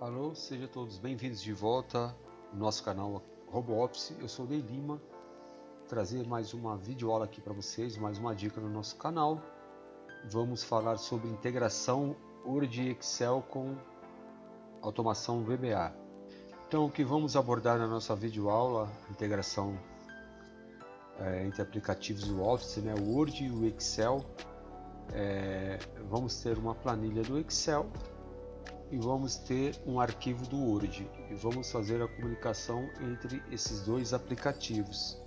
Alô, sejam todos bem-vindos de volta no nosso canal RoboOffice. Eu sou o Ney Lima, trazer mais uma videoaula aqui para vocês, mais uma dica no nosso canal. Vamos falar sobre integração Word e Excel com automação VBA. Então, o que vamos abordar na nossa videoaula, integração entre aplicativos do Office, o Word e o Excel. Vamos ter uma planilha do Excel e vamos ter um arquivo do Word e vamos fazer a comunicação entre esses dois aplicativos,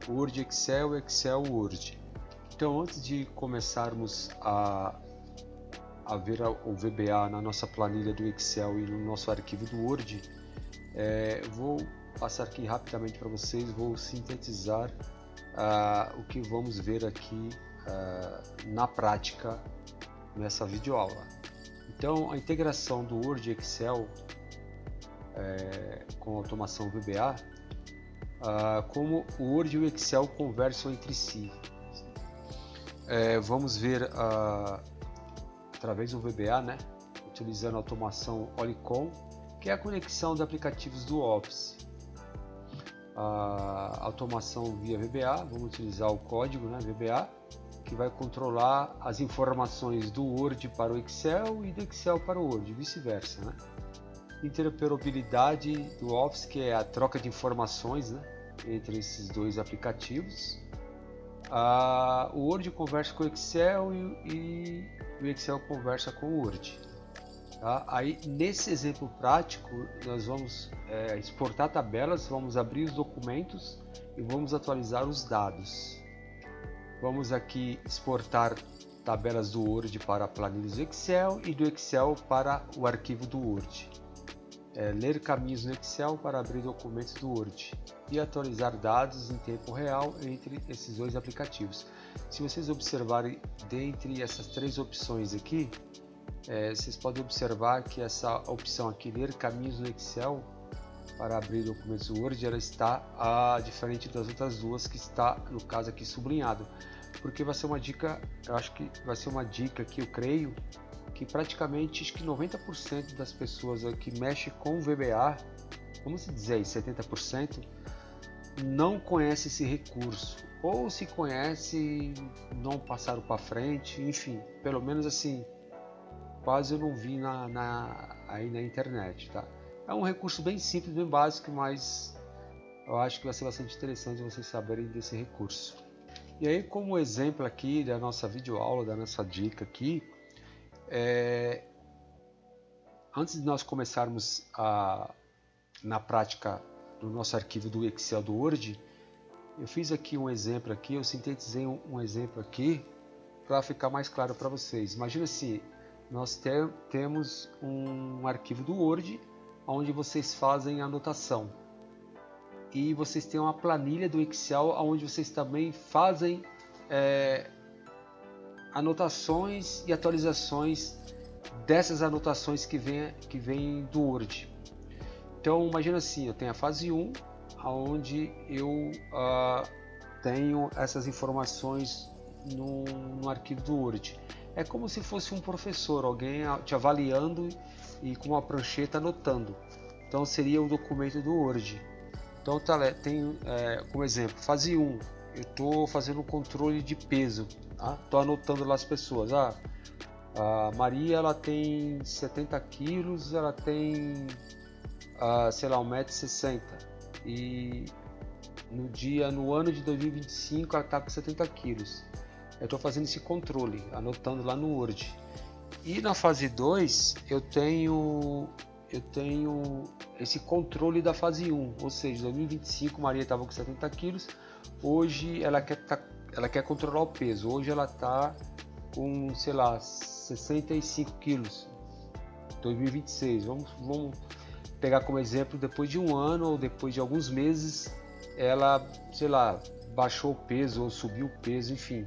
Word Excel, Excel Word. Então, antes de começarmos a ver o VBA na nossa planilha do Excel e no nosso arquivo do Word, vou passar aqui rapidamente para vocês, vou sintetizar o que vamos ver aqui na prática nessa videoaula. Então, a integração do Word e Excel com automação VBA, como o Word e o Excel conversam entre si. Vamos ver através do VBA, utilizando a automação Olicom, que é a conexão de aplicativos do Office. A automação via VBA, vamos utilizar o código VBA, que vai controlar as informações do Word para o Excel e do Excel para o Word, e vice-versa. Interoperabilidade do Office, que é a troca de informações entre esses dois aplicativos. O Word conversa com o Excel e o Excel conversa com o Word. Aí, nesse exemplo prático, nós vamos exportar tabelas, vamos abrir os documentos e vamos atualizar os dados. Vamos aqui exportar tabelas do Word para planilhas do Excel e do Excel para o arquivo do Word. Ler caminhos no Excel para abrir documentos do Word e atualizar dados em tempo real entre esses dois aplicativos. Se vocês observarem dentre essas três opções aqui, vocês podem observar que essa opção aqui, ler caminhos no Excel para abrir documentos do Word, ela está diferente das outras duas, que está no caso aqui sublinhado, porque vai ser uma dica, eu acho que vai ser uma dica que eu creio que praticamente acho que 90% das pessoas que mexem com VBA, vamos dizer aí 70%, não conhece esse recurso, ou se conhece, não passaram para frente, enfim, pelo menos assim, quase eu não vi aí na internet, tá? É um recurso bem simples, bem básico, mas eu acho que vai ser bastante interessante vocês saberem desse recurso. E aí, como exemplo aqui da nossa videoaula, da nossa dica aqui, antes de nós começarmos na prática do nosso arquivo do Excel do Word, eu fiz aqui um exemplo aqui, eu sintetizei um exemplo aqui para ficar mais claro para vocês. Imagina se nós temos um arquivo do Word onde vocês fazem anotação e vocês têm uma planilha do Excel onde vocês também fazem anotações e atualizações dessas anotações que vem do Word. Então imagina assim, eu tenho a fase 1 onde eu tenho essas informações no arquivo do Word. É como se fosse um professor, alguém te avaliando e com uma prancheta anotando. Então seria um documento do Word. Então tem como exemplo, fase 1, eu estou fazendo um controle de peso, estou anotando lá as pessoas. A Maria, ela tem 70 quilos, ela tem, sei lá, 1,60 m e no ano de 2025 ela está com 70 quilos. Eu estou fazendo esse controle, anotando lá no Word. E na fase 2 eu tenho esse controle da fase 1, ou seja, em 2025 Maria estava com 70 quilos, hoje ela quer controlar o peso, hoje ela está com, sei lá, 65 quilos, 2026, vamos pegar como exemplo, depois de um ano ou depois de alguns meses, ela, sei lá, baixou o peso ou subiu o peso, enfim.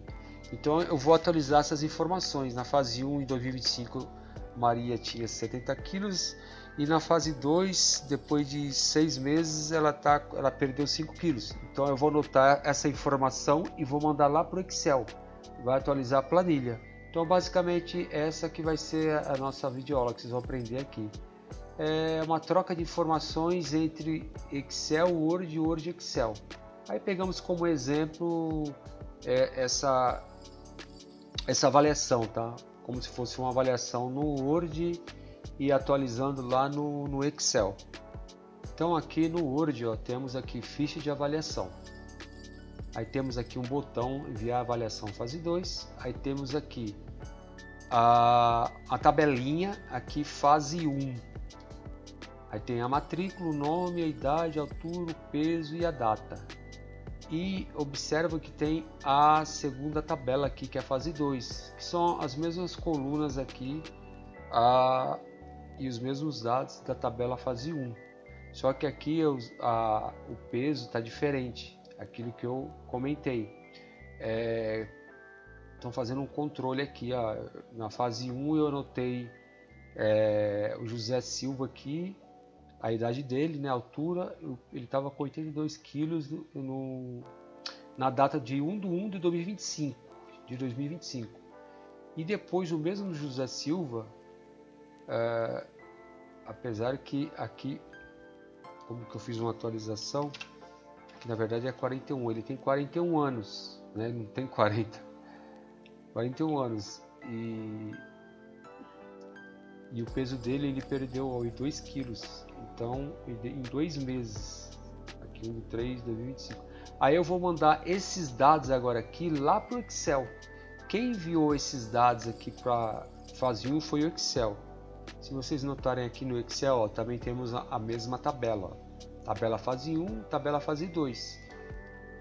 Então eu vou atualizar essas informações. Na fase 1 em 2025 Maria tinha 70 quilos e na fase 2, depois de 6 meses, ela perdeu 5 quilos. Então eu vou anotar essa informação e vou mandar lá para o Excel, vai atualizar a planilha. Então basicamente essa que vai ser a nossa videoaula que vocês vão aprender aqui. é uma troca de informações entre Excel, Word e Word e Excel. Aí pegamos como exemplo essa avaliação, tá? Como se fosse uma avaliação no Word e atualizando lá no Excel. Então aqui no Word, ó, temos aqui ficha de avaliação. Aí temos aqui um botão enviar avaliação fase 2. Aí temos aqui a tabelinha aqui fase 1. Aí tem a matrícula, o nome, a idade, a altura, o peso e a data. E observa que tem a segunda tabela aqui, que é a fase 2, que são as mesmas colunas aqui e os mesmos dados da tabela fase 1. Só que aqui o peso está diferente, aquilo que eu comentei. Estão fazendo um controle aqui, ó. Na fase 1 eu anotei o José Silva aqui, a idade dele, né, a altura, ele estava com 82 quilos na data de 1/1 de 2025. E depois o mesmo José Silva, apesar que aqui, como que eu fiz uma atualização, que na verdade é 41, ele tem 41 anos, né, não tem 40, 41 anos, e o peso dele, ele perdeu 2 quilos, então em 2 meses, aqui no 3 de 2025. Aí eu vou mandar esses dados agora aqui lá para o Excel. Quem enviou esses dados aqui para fase 1 foi o Excel. Se vocês notarem aqui no Excel, ó, também temos a mesma tabela, ó. Tabela fase 1, tabela fase 2.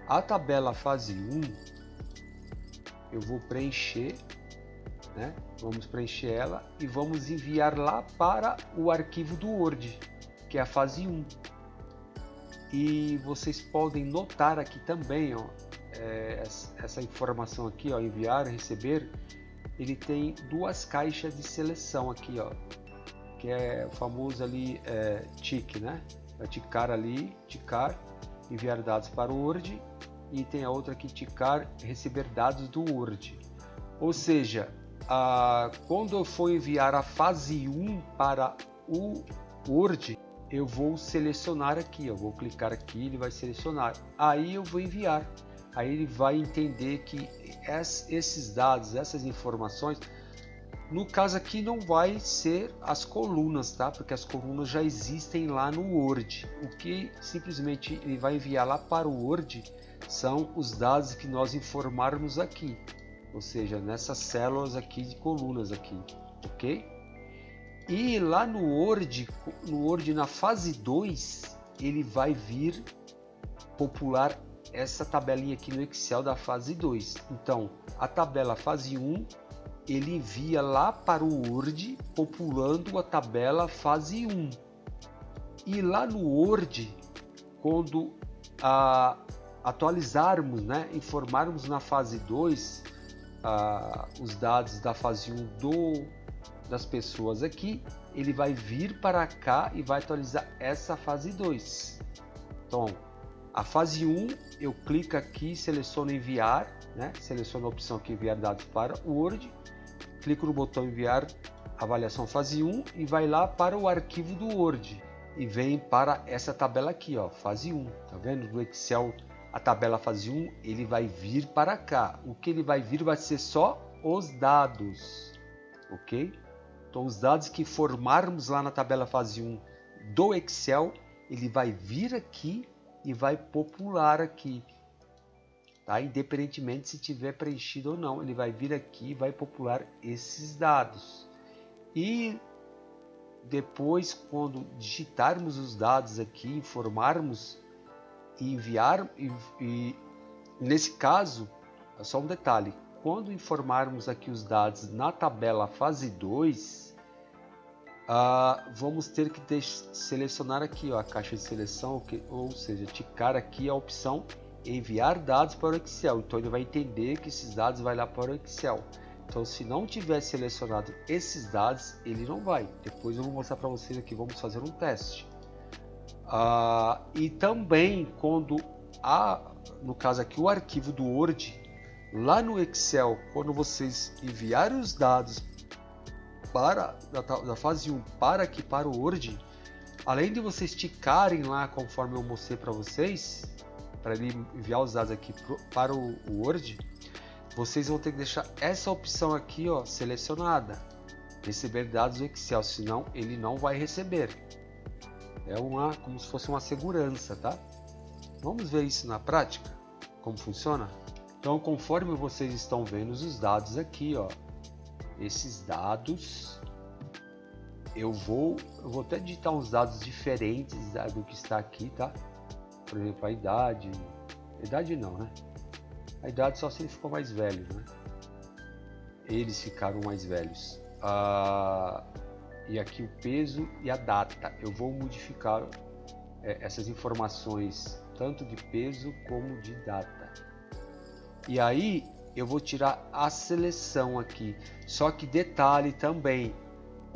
A tabela fase 1 eu vou preencher, né? Vamos preencher ela e vamos enviar lá para o arquivo do Word, que é a fase 1. E vocês podem notar aqui também, ó, essa informação aqui, ó, enviar, receber, ele tem 2 caixas de seleção aqui, ó, que é o famoso ali tick, né? Vai ticar ali, ticar, enviar dados para o Word, e tem a outra aqui, ticar, receber dados do Word. Ou seja, quando eu for enviar a fase 1 para o Word, eu vou selecionar aqui, eu vou clicar aqui, ele vai selecionar, aí eu vou enviar, aí ele vai entender que esses dados, essas informações, no caso aqui não vai ser as colunas, tá? Porque as colunas já existem lá no Word. O que simplesmente ele vai enviar lá para o Word são os dados que nós informarmos aqui, ou seja, nessas células aqui de colunas aqui, ok? E lá no Word na fase 2, ele vai vir popular essa tabelinha aqui no Excel da fase 2. Então, a tabela fase 1, ele envia lá para o Word, populando a tabela fase 1. E lá no Word, quando atualizarmos, né, informarmos na fase 2 os dados da fase 1 das pessoas aqui, ele vai vir para cá e vai atualizar essa fase 2. Então, a fase 1, eu clico aqui, seleciono enviar, né? Seleciono a opção aqui, enviar dados para o Word, clico no botão enviar avaliação fase 1 e vai lá para o arquivo do Word e vem para essa tabela aqui, ó, fase 1. Tá vendo? No Excel, a tabela fase 1, ele vai vir para cá. O que ele vai vir vai ser só os dados, ok? Então, os dados que formarmos lá na tabela fase 1 do Excel, ele vai vir aqui e vai popular aqui, tá? Independentemente se tiver preenchido ou não, ele vai vir aqui e vai popular esses dados. E depois, quando digitarmos os dados aqui, informarmos e enviar, e nesse caso, é só um detalhe, quando informarmos aqui os dados na tabela fase 2, vamos ter que selecionar aqui, ó, a caixa de seleção, ou seja, ticar aqui a opção enviar dados para o Excel. Então ele vai entender que esses dados vai lá para o Excel. Então, se não tiver selecionado esses dados, ele não vai. Depois eu vou mostrar para vocês aqui, vamos fazer um teste. E também quando no caso aqui o arquivo do Word lá no Excel, quando vocês enviarem os dados da fase 1 para aqui para o Word, além de vocês esticarem lá conforme eu mostrei para vocês, para ele enviar os dados aqui para o Word, vocês vão ter que deixar essa opção aqui, ó, selecionada, receber dados do Excel, senão ele não vai receber. É como se fosse uma segurança, tá? Vamos ver isso na prática, como funciona? Então, conforme vocês estão vendo os dados aqui, ó, esses dados, eu vou até digitar uns dados diferentes do que está aqui, tá? Por exemplo, a idade não, né? A idade só se ele ficou mais velho, né? Eles ficaram mais velhos. E aqui o peso e a data. Eu vou modificar essas informações, tanto de peso como de data. E aí eu vou tirar a seleção aqui. Só que detalhe também,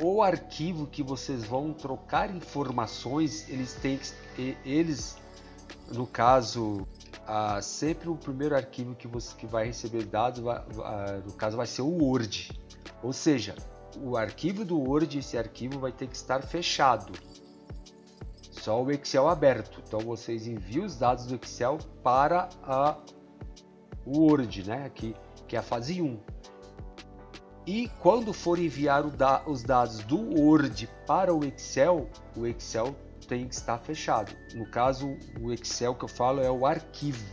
o arquivo que vocês vão trocar informações, eles no caso, sempre o primeiro arquivo que vai receber dados, no caso vai ser o Word. Ou seja, o arquivo do Word, esse arquivo vai ter que estar fechado. Só o Excel aberto. Então vocês enviam os dados do Excel para o Word, né? Aqui, que é a fase 1. E quando for enviar os dados do Word para o Excel tem que estar fechado. No caso, o Excel que eu falo é o arquivo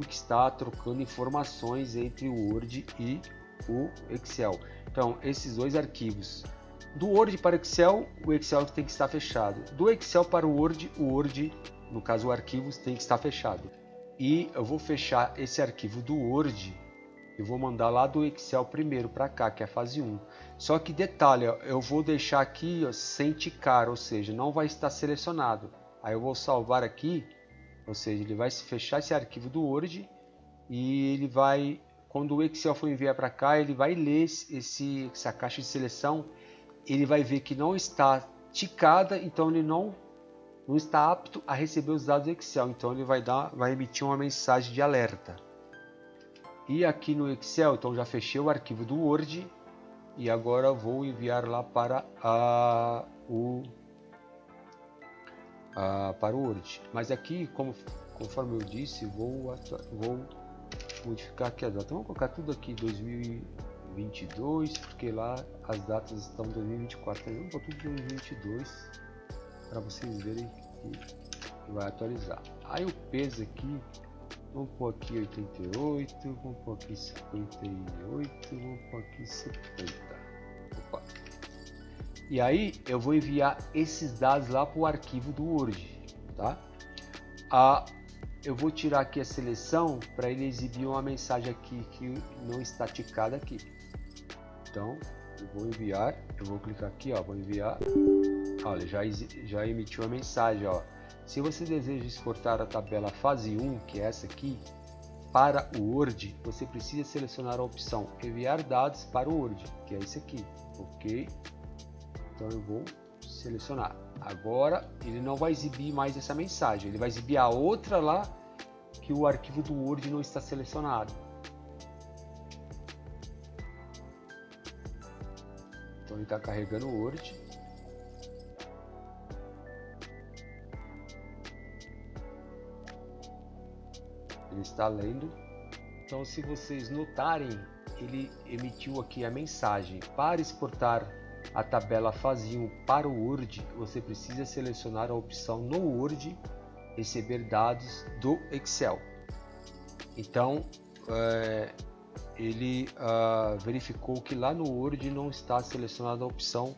que está trocando informações entre o Word e o Excel. Então, esses dois arquivos, do Word para o Excel tem que estar fechado. Do Excel para o Word, no caso o arquivo, tem que estar fechado. E eu vou fechar esse arquivo do Word, eu vou mandar lá do Excel primeiro para cá, que é a fase 1. Só que detalhe, ó, eu vou deixar aqui, ó, sem ticar, ou seja, não vai estar selecionado. Aí eu vou salvar aqui, ou seja, ele vai fechar esse arquivo do Word e ele vai, quando o Excel for enviar para cá, ele vai ler essa caixa de seleção, ele vai ver que não está ticada, então ele não está apto a receber os dados do Excel, então ele vai emitir uma mensagem de alerta. E aqui no Excel, então já fechei o arquivo do Word e agora vou enviar lá para o Word. Mas aqui, conforme eu disse, vou modificar aqui a data. Vamos colocar tudo aqui 2022, porque lá as datas estão 2024. Vamos pôr tudo 2022 para vocês verem que vai atualizar. Aí o peso aqui, vamos pôr aqui 88, vamos pôr aqui 58, vamos pôr aqui 70. Opa. E aí eu vou enviar esses dados lá para o arquivo do Word, tá? Eu vou tirar aqui a seleção para ele exibir uma mensagem aqui que não está ticada aqui. Então eu vou enviar, eu vou clicar aqui, ó, vou enviar. Olha, já emitiu a mensagem, ó. Se você deseja exportar a tabela fase 1, que é essa aqui, para o Word, você precisa selecionar a opção enviar dados para o Word, que é esse aqui, ok? Então eu vou selecionar. Agora ele não vai exibir mais essa mensagem, ele vai exibir a outra lá que o arquivo do Word não está selecionado. Então ele está carregando o Word. Ele está lendo. Então, se vocês notarem, ele emitiu aqui a mensagem: para exportar a tabela fase 1 para o Word, você precisa selecionar a opção no Word receber dados do Excel. Então ele verificou que lá no Word não está selecionada a opção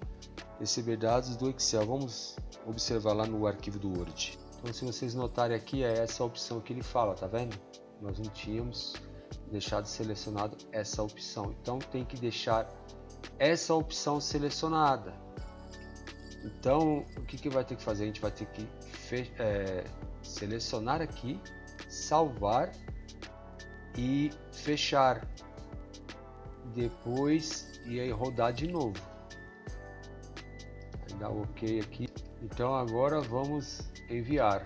receber dados do Excel. Vamos observar lá no arquivo do Word. Então, se vocês notarem aqui, é essa opção que ele fala, tá vendo? Nós não tínhamos deixado selecionado essa opção, então tem que deixar essa opção selecionada. Então, o que vai ter que fazer? A gente vai ter que selecionar aqui, salvar e fechar. Depois, e aí rodar de novo. Vai dar OK aqui. Então, agora vamos enviar.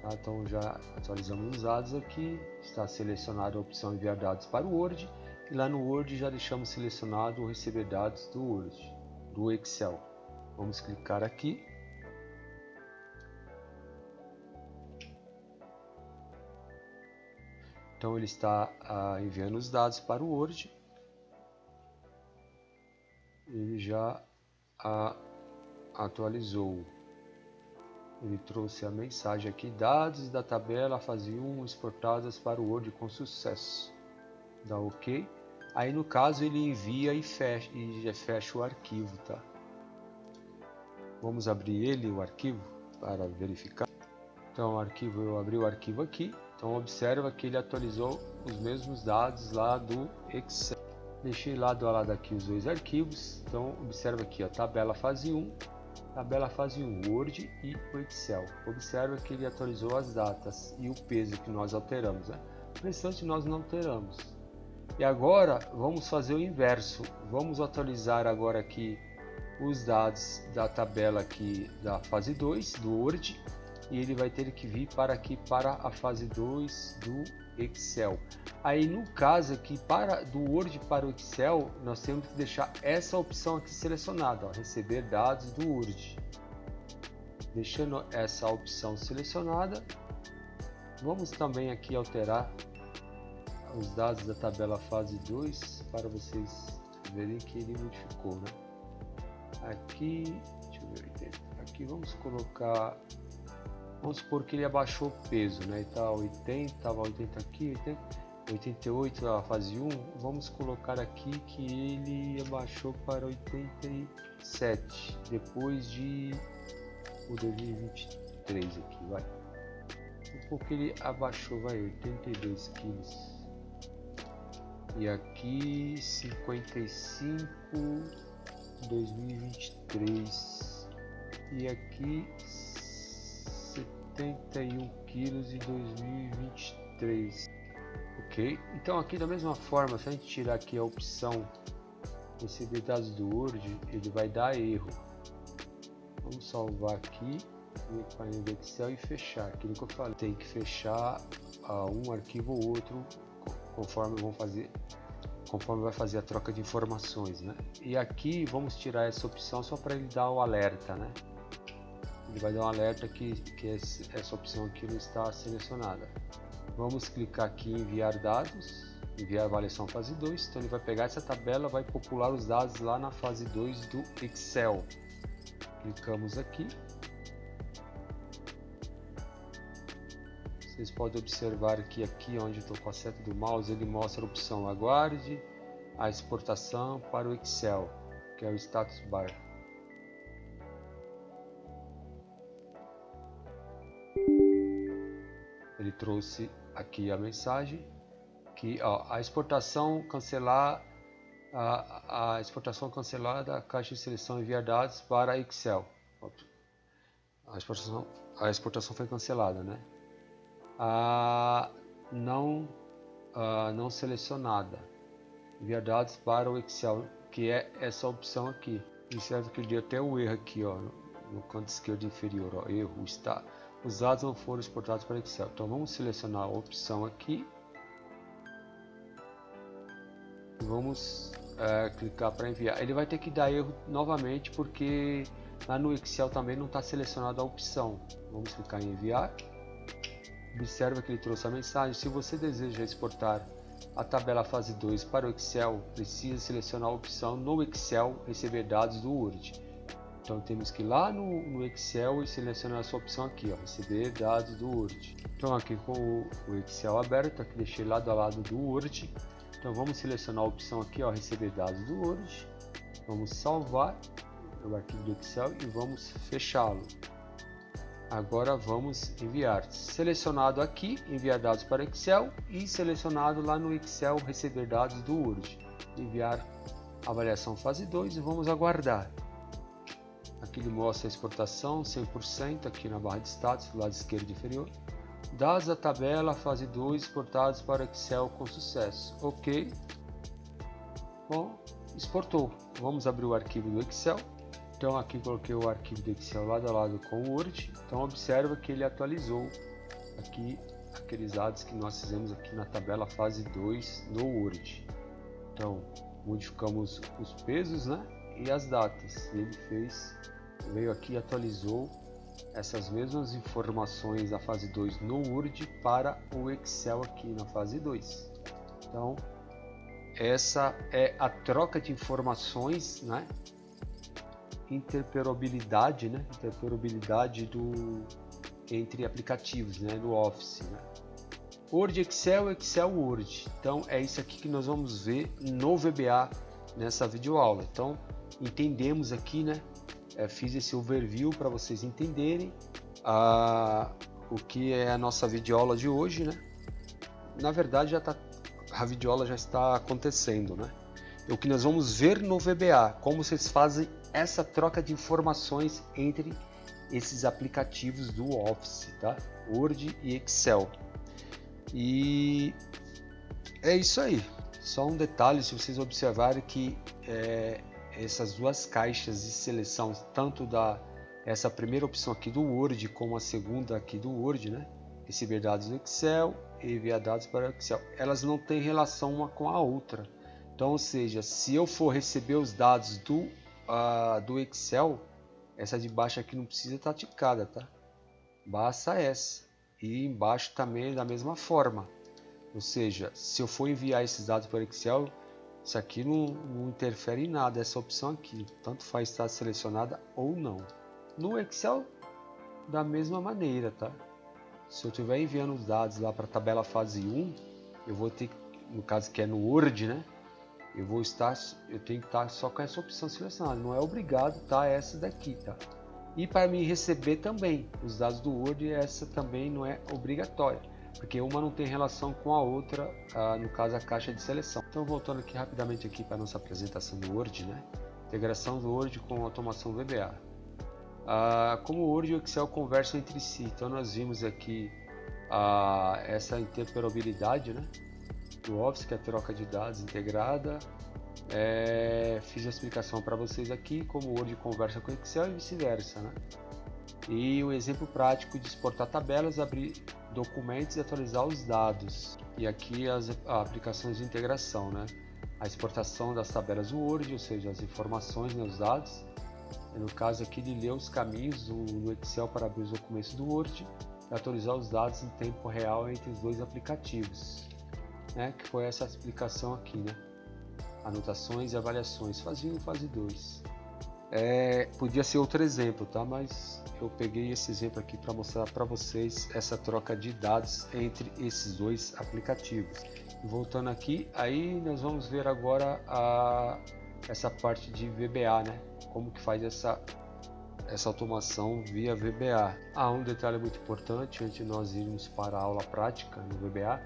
Tá, então já atualizamos os dados aqui, está selecionada a opção enviar dados para o Word E lá no Word já deixamos selecionado o receber dados do Word, do Excel. Vamos clicar aqui. Então ele está enviando os dados para o Word. Ele já atualizou. Ele trouxe a mensagem aqui: dados da tabela fase 1 exportadas para o Word com sucesso. Dá OK. Aí no caso ele envia e fecha o arquivo, tá? Vamos abrir o arquivo para verificar. Então eu abri o arquivo aqui. Então observa que ele atualizou os mesmos dados lá do Excel. Deixei lado a lado aqui os dois arquivos. Então observa aqui, ó, tabela fase 1, Word e o Excel. Observa que ele atualizou as datas e o peso que nós alteramos, né? O restante nós não alteramos. E agora vamos fazer o inverso. Vamos atualizar agora aqui os dados da tabela aqui da fase 2 do Word, e ele vai ter que vir para aqui para a fase 2 do Excel. Aí no caso aqui do Word para o Excel, nós temos que deixar essa opção aqui selecionada, ó, receber dados do Word. Deixando essa opção selecionada, vamos também aqui alterar os dados da tabela fase 2 para vocês verem que ele modificou, né? Aqui, deixa eu ver, aqui vamos colocar, vamos supor que ele abaixou o peso, né? Ele está 80, estava 80 aqui, 88 a fase 1, vamos colocar aqui que ele abaixou para 87, depois de o 2023 aqui, vai. Porque ele abaixou, vai, 82 quilos. E aqui 55 2023 e aqui 71 quilos em 2023. Ok, então aqui da mesma forma, se a gente tirar aqui a opção receber dados do Word, ele vai dar erro. Vamos salvar aqui no painel do Excel e fechar. Aquilo que eu falei, tem que fechar um arquivo ou outro conforme vai fazer a troca de informações, né? E aqui vamos tirar essa opção só para ele dar o alerta, né? Ele vai dar um alerta que essa opção aqui não está selecionada. Vamos clicar aqui em enviar dados, enviar avaliação fase 2. Então ele vai pegar essa tabela, vai popular os dados lá na fase 2 do Excel. Clicamos aqui. Vocês podem observar que aqui onde estou com a seta do mouse, ele mostra a opção aguarde a exportação para o Excel, que é o status bar. Ele trouxe aqui a mensagem que a exportação cancelar, a exportação cancelada, a caixa de seleção enviar dados para Excel. A exportação foi cancelada, né? Não selecionada, enviar dados para o Excel, que é essa opção aqui. Observe que ele deu até o erro aqui, ó, no canto esquerdo inferior, ó, erro, está, os dados não foram exportados para Excel. Então vamos selecionar a opção aqui e vamos clicar para enviar. Ele vai ter que dar erro novamente porque lá no Excel também não está selecionada a opção. Vamos clicar em enviar. Observa que ele trouxe a mensagem: se você deseja exportar a tabela fase 2 para o Excel, precisa selecionar a opção no Excel receber dados do Word. Então temos que ir lá no Excel e selecionar essa opção aqui, ó, receber dados do Word. Então aqui com o Excel aberto, aqui deixei lado a lado do Word. Então vamos selecionar a opção aqui, ó, receber dados do Word. Vamos salvar o arquivo do Excel e vamos fechá-lo. Agora vamos enviar. Selecionado aqui, enviar dados para Excel, e selecionado lá no Excel, receber dados do Word. Enviar avaliação fase 2 e vamos aguardar. Aqui ele mostra a exportação 100% aqui na barra de status, do lado esquerdo inferior. Dados da tabela fase 2 exportados para Excel com sucesso. Ok. Bom, exportou. Vamos abrir o arquivo do Excel. Então aqui coloquei o arquivo do Excel lado a lado com o Word. Então observa que ele atualizou aqui aqueles dados que nós fizemos aqui na tabela fase 2 no Word. Então, modificamos os pesos, né? E as datas. Ele veio aqui e atualizou essas mesmas informações da fase 2 no Word para o Excel aqui na fase 2. Então, essa é a troca de informações, né? Interoperabilidade, né? Interoperabilidade entre aplicativos, né? Do Office, né? Word, Excel, Excel, Word. Então é isso aqui que nós vamos ver no VBA nessa videoaula. Então entendemos aqui, né? Fiz esse overview para vocês entenderem o que é a nossa videoaula de hoje, né? Na verdade a videoaula já está acontecendo, né? O que nós vamos ver no VBA, como vocês fazem essa troca de informações entre esses aplicativos do Office, tá? Word e Excel. E é isso aí. Só um detalhe, se vocês observarem que essas duas caixas de seleção, tanto essa primeira opção aqui do Word como a segunda aqui do Word, né? Receber dados do Excel e enviar dados para o Excel, elas não têm relação uma com a outra. Então, ou seja, se eu for receber os dados do Excel, essa de baixo aqui não precisa estar ticada, tá? Basta essa. E embaixo também da mesma forma. Ou seja, se eu for enviar esses dados para o Excel, isso aqui não interfere em nada, essa opção aqui. Tanto faz estar selecionada ou não. No Excel, da mesma maneira, tá? Se eu estiver enviando os dados lá para a tabela fase 1, eu vou ter, no caso que é no Word, né? Eu tenho que estar só com essa opção selecionada. Não é obrigado estar essa daqui, tá? E para me receber também os dados do Word, essa também não é obrigatória, porque uma não tem relação com a outra, no caso a caixa de seleção. Então voltando aqui rapidamente aqui para a nossa apresentação do Word, né? Integração do Word com automação VBA. Como o Word e o Excel conversam entre si, então nós vimos aqui essa interoperabilidade, né? Do Office, que é a troca de dados integrada. Fiz a explicação para vocês aqui como o Word conversa com o Excel e vice-versa, né? E o exemplo prático de exportar tabelas, abrir documentos e atualizar os dados. E aqui as aplicações de integração, né? A exportação das tabelas do Word, ou seja, as informações, né, os dados. No caso aqui de ler os caminhos no Excel para abrir os documentos do Word e atualizar os dados em tempo real entre os dois aplicativos, né? Que foi essa explicação aqui, né? Anotações e avaliações, fase 1 e fase 2. Podia ser outro exemplo, tá? Mas eu peguei esse exemplo aqui para mostrar para vocês essa troca de dados entre esses dois aplicativos. E voltando aqui, aí nós vamos ver agora essa parte de VBA, né? Como que faz essa automação via VBA. Um detalhe muito importante antes de nós irmos para a aula prática no VBA,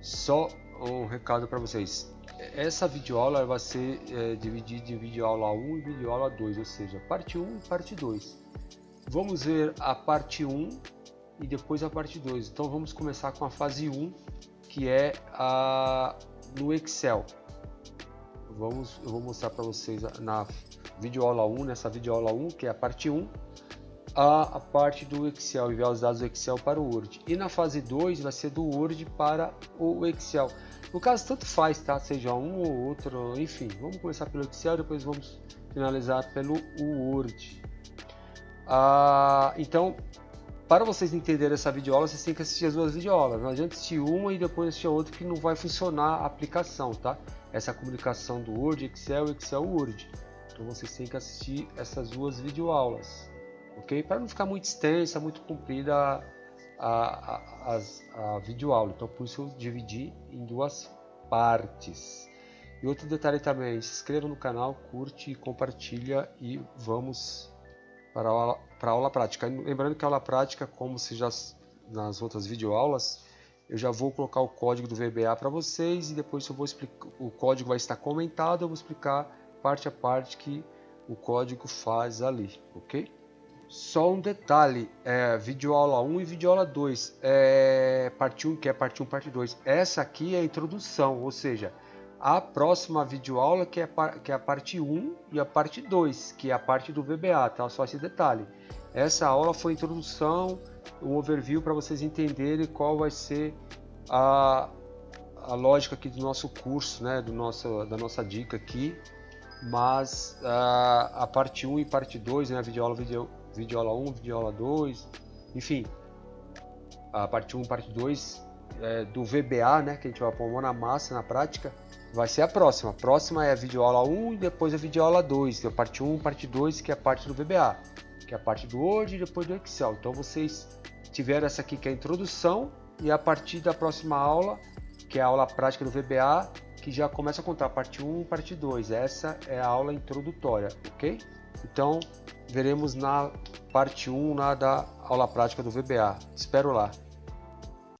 só um recado para vocês. Essa videoaula vai ser dividida em videoaula 1 e videoaula 2, ou seja, parte 1 e parte 2. Vamos ver a parte 1 e depois a parte 2. Então vamos começar com a fase 1, que é no Excel. Eu vou mostrar para vocês na videoaula 1, nessa videoaula 1, que é a parte 1, a parte do Excel, enviar os dados do Excel para o Word. E na fase 2 vai ser do Word para o Excel. No caso, tanto faz, tá? Seja um ou outro, enfim. Vamos começar pelo Excel, depois vamos finalizar pelo Word. Então, para vocês entenderem essa videoaula, vocês têm que assistir as duas videoaulas. Não adianta assistir uma e depois assistir a outra, que não vai funcionar a aplicação, tá? Essa comunicação do Word, Excel, Word. Então vocês têm que assistir essas duas videoaulas, ok? Para não ficar muito extensa, muito comprida a videoaula. Então por isso eu dividi em duas partes. E outro detalhe também, se inscreva no canal, curte e compartilha, e vamos para a aula prática. Lembrando que a aula prática, como se já nas outras videoaulas, eu já vou colocar o código do VBA para vocês, e depois eu vou explicar, o código vai estar comentado, eu vou explicar parte a parte que o código faz ali, ok? Só um detalhe, videoaula 1 e videoaula 2, parte 1, que é parte 1, parte 2. Essa aqui é a introdução, ou seja, a próxima videoaula que é a parte 1 e a parte 2, que é a parte do VBA, tá? Só esse detalhe. Essa aula foi a introdução, um overview para vocês entenderem qual vai ser a lógica aqui do nosso curso, né, da nossa dica aqui, mas a parte 1 e parte 2, né, videoaula 1, videoaula 2, enfim, a parte 1 e parte 2 do VBA, né, que a gente vai pôr a mão na massa na prática, vai ser a próxima. A próxima é a videoaula 1 e depois a videoaula 2, que é a parte 1 e parte 2, que é a parte do VBA, que é a parte do Word e depois do Excel. Então vocês tiveram essa aqui que é a introdução, e a partir da próxima aula, que é a aula prática do VBA, que já começa a contar parte 1 e parte 2. Essa é a aula introdutória, ok? Então veremos na parte 1 da aula prática do VBA. Espero lá.